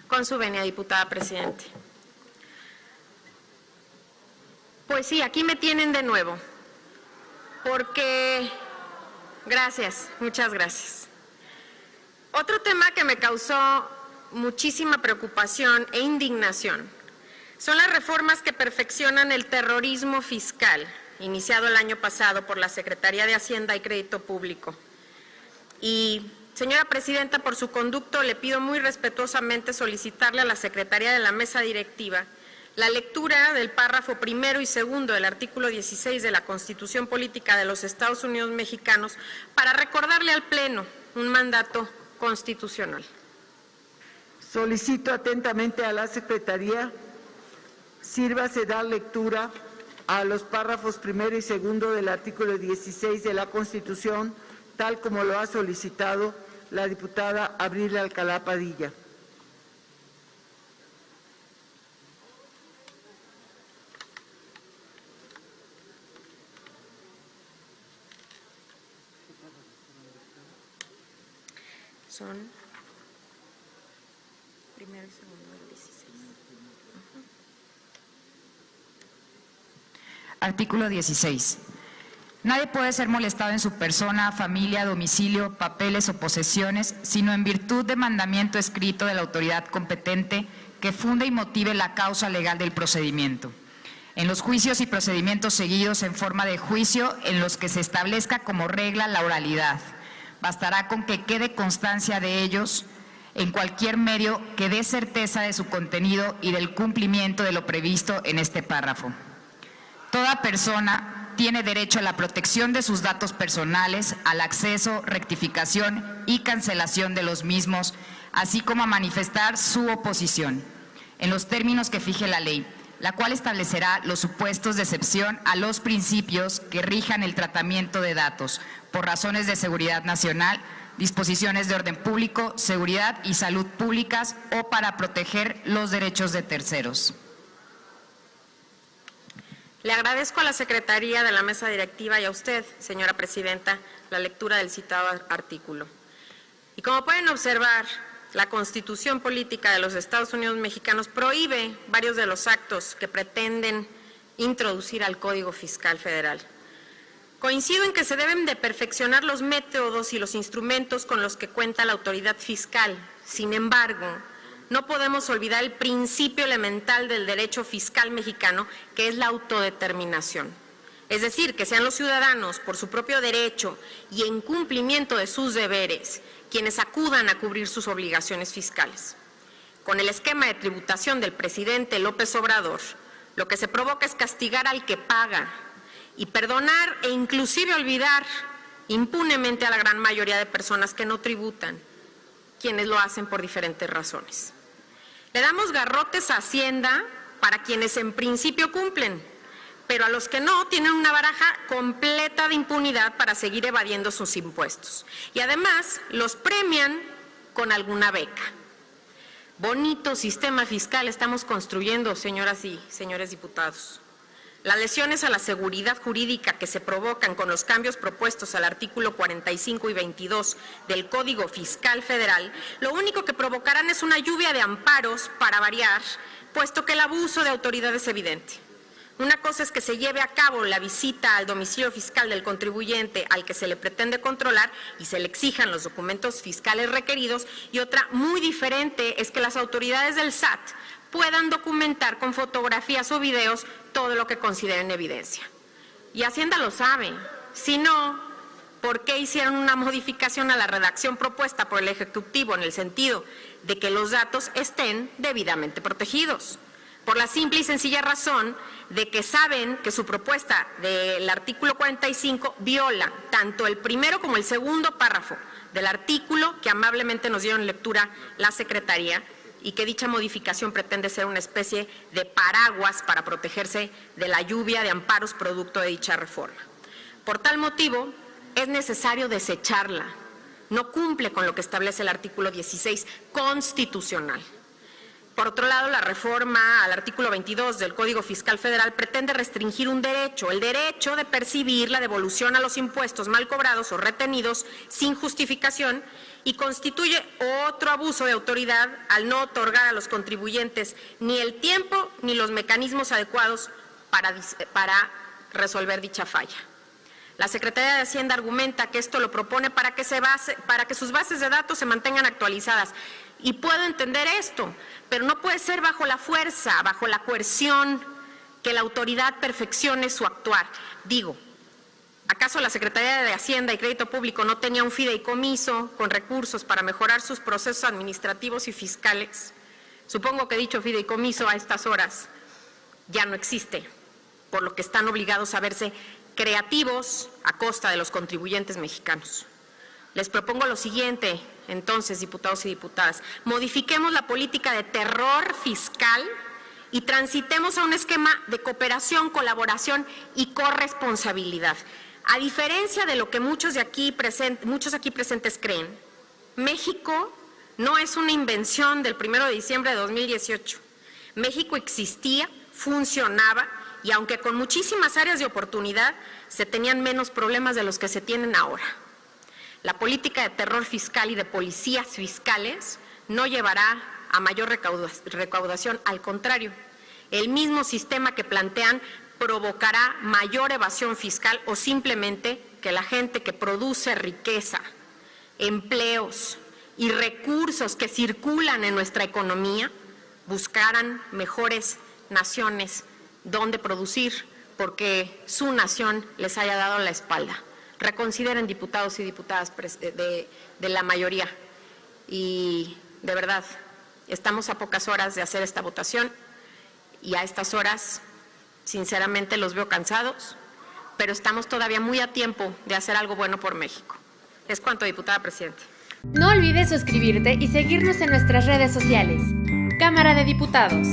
Con su venia, diputada presidente. Pues sí, aquí me tienen de nuevo, porque… Gracias, muchas gracias. Otro tema que me causó muchísima preocupación e indignación son las reformas que perfeccionan el terrorismo fiscal, iniciado el año pasado por la Secretaría de Hacienda y Crédito Público. Y, señora presidenta, por su conducto le pido muy respetuosamente solicitarle a la Secretaría de la Mesa Directiva la lectura del párrafo primero y segundo del artículo 16 de la Constitución Política de los Estados Unidos Mexicanos para recordarle al Pleno un mandato constitucional. Solicito atentamente a la Secretaría sírvase dar lectura a los párrafos primero y segundo del artículo 16 de la Constitución, tal como lo ha solicitado la diputada Abril Alcalá Padilla. Son primero y segundo del 16. Artículo 16. Nadie puede ser molestado en su persona, familia, domicilio, papeles o posesiones, sino en virtud de mandamiento escrito de la autoridad competente que funde y motive la causa legal del procedimiento. En los juicios y procedimientos seguidos en forma de juicio en los que se establezca como regla la oralidad. Bastará con que quede constancia de ellos en cualquier medio que dé certeza de su contenido y del cumplimiento de lo previsto en este párrafo. Toda persona tiene derecho a la protección de sus datos personales, al acceso, rectificación y cancelación de los mismos, así como a manifestar su oposición, en los términos que fije la ley, la cual establecerá los supuestos de excepción a los principios que rijan el tratamiento de datos por razones de seguridad nacional, disposiciones de orden público, seguridad y salud públicas o para proteger los derechos de terceros. Le agradezco a la Secretaría de la Mesa Directiva y a usted, señora presidenta, la lectura del citado artículo. Y como pueden observar, la Constitución Política de los Estados Unidos Mexicanos prohíbe varios de los actos que pretenden introducir al Código Fiscal Federal. Coincido en que se deben de perfeccionar los métodos y los instrumentos con los que cuenta la autoridad fiscal. Sin embargo, no podemos olvidar el principio elemental del derecho fiscal mexicano, que es la autodeterminación. Es decir, que sean los ciudadanos, por su propio derecho y en cumplimiento de sus deberes, quienes acudan a cubrir sus obligaciones fiscales. Con el esquema de tributación del presidente López Obrador, lo que se provoca es castigar al que paga y perdonar e inclusive olvidar impunemente a la gran mayoría de personas que no tributan, quienes lo hacen por diferentes razones. Le damos garrotes a Hacienda para quienes en principio cumplen, pero a los que no tienen una baraja completa de impunidad para seguir evadiendo sus impuestos. Y además los premian con alguna beca. Bonito sistema fiscal estamos construyendo, señoras y señores diputados. Las lesiones a la seguridad jurídica que se provocan con los cambios propuestos al artículo 45 y 22 del Código Fiscal Federal, lo único que provocarán es una lluvia de amparos para variar, puesto que el abuso de autoridad es evidente. Una cosa es que se lleve a cabo la visita al domicilio fiscal del contribuyente al que se le pretende controlar y se le exijan los documentos fiscales requeridos, y otra muy diferente es que las autoridades del SAT puedan documentar con fotografías o videos todo lo que consideren evidencia. Y Hacienda lo sabe. Si no, ¿por qué hicieron una modificación a la redacción propuesta por el Ejecutivo en el sentido de que los datos estén debidamente protegidos? Por la simple y sencilla razón de que saben que su propuesta del artículo 45 viola tanto el primero como el segundo párrafo del artículo que amablemente nos dieron lectura la Secretaría, y que dicha modificación pretende ser una especie de paraguas para protegerse de la lluvia de amparos producto de dicha reforma. Por tal motivo, es necesario desecharla. No cumple con lo que establece el artículo 16 constitucional. Por otro lado, la reforma al artículo 22 del Código Fiscal Federal pretende restringir un derecho, el derecho de percibir la devolución a los impuestos mal cobrados o retenidos sin justificación, y constituye otro abuso de autoridad al no otorgar a los contribuyentes ni el tiempo ni los mecanismos adecuados para resolver dicha falla. La Secretaría de Hacienda argumenta que esto lo propone para que sus bases de datos se mantengan actualizadas. Y puedo entender esto, pero no puede ser bajo la fuerza, bajo la coerción, que la autoridad perfeccione su actuar. Digo, ¿acaso la Secretaría de Hacienda y Crédito Público no tenía un fideicomiso con recursos para mejorar sus procesos administrativos y fiscales? Supongo que dicho fideicomiso a estas horas ya no existe, por lo que están obligados a verse creativos a costa de los contribuyentes mexicanos. Les propongo lo siguiente, entonces, diputados y diputadas: modifiquemos la política de terror fiscal y transitemos a un esquema de cooperación, colaboración y corresponsabilidad. A diferencia de lo que muchos aquí presentes creen, México no es una invención del 1 de diciembre de 2018. México existía, funcionaba, y aunque con muchísimas áreas de oportunidad, se tenían menos problemas de los que se tienen ahora. La política de terror fiscal y de policías fiscales no llevará a mayor recaudación, al contrario, el mismo sistema que plantean provocará mayor evasión fiscal o simplemente que la gente que produce riqueza, empleos y recursos que circulan en nuestra economía buscaran mejores naciones donde producir, porque su nación les haya dado la espalda. Reconsideren, diputados y diputadas de la mayoría, y de verdad, estamos a pocas horas de hacer esta votación y a estas horas, sinceramente, los veo cansados, pero estamos todavía muy a tiempo de hacer algo bueno por México. Es cuanto, diputada presidenta. No olvides suscribirte y seguirnos en nuestras redes sociales. Cámara de Diputados.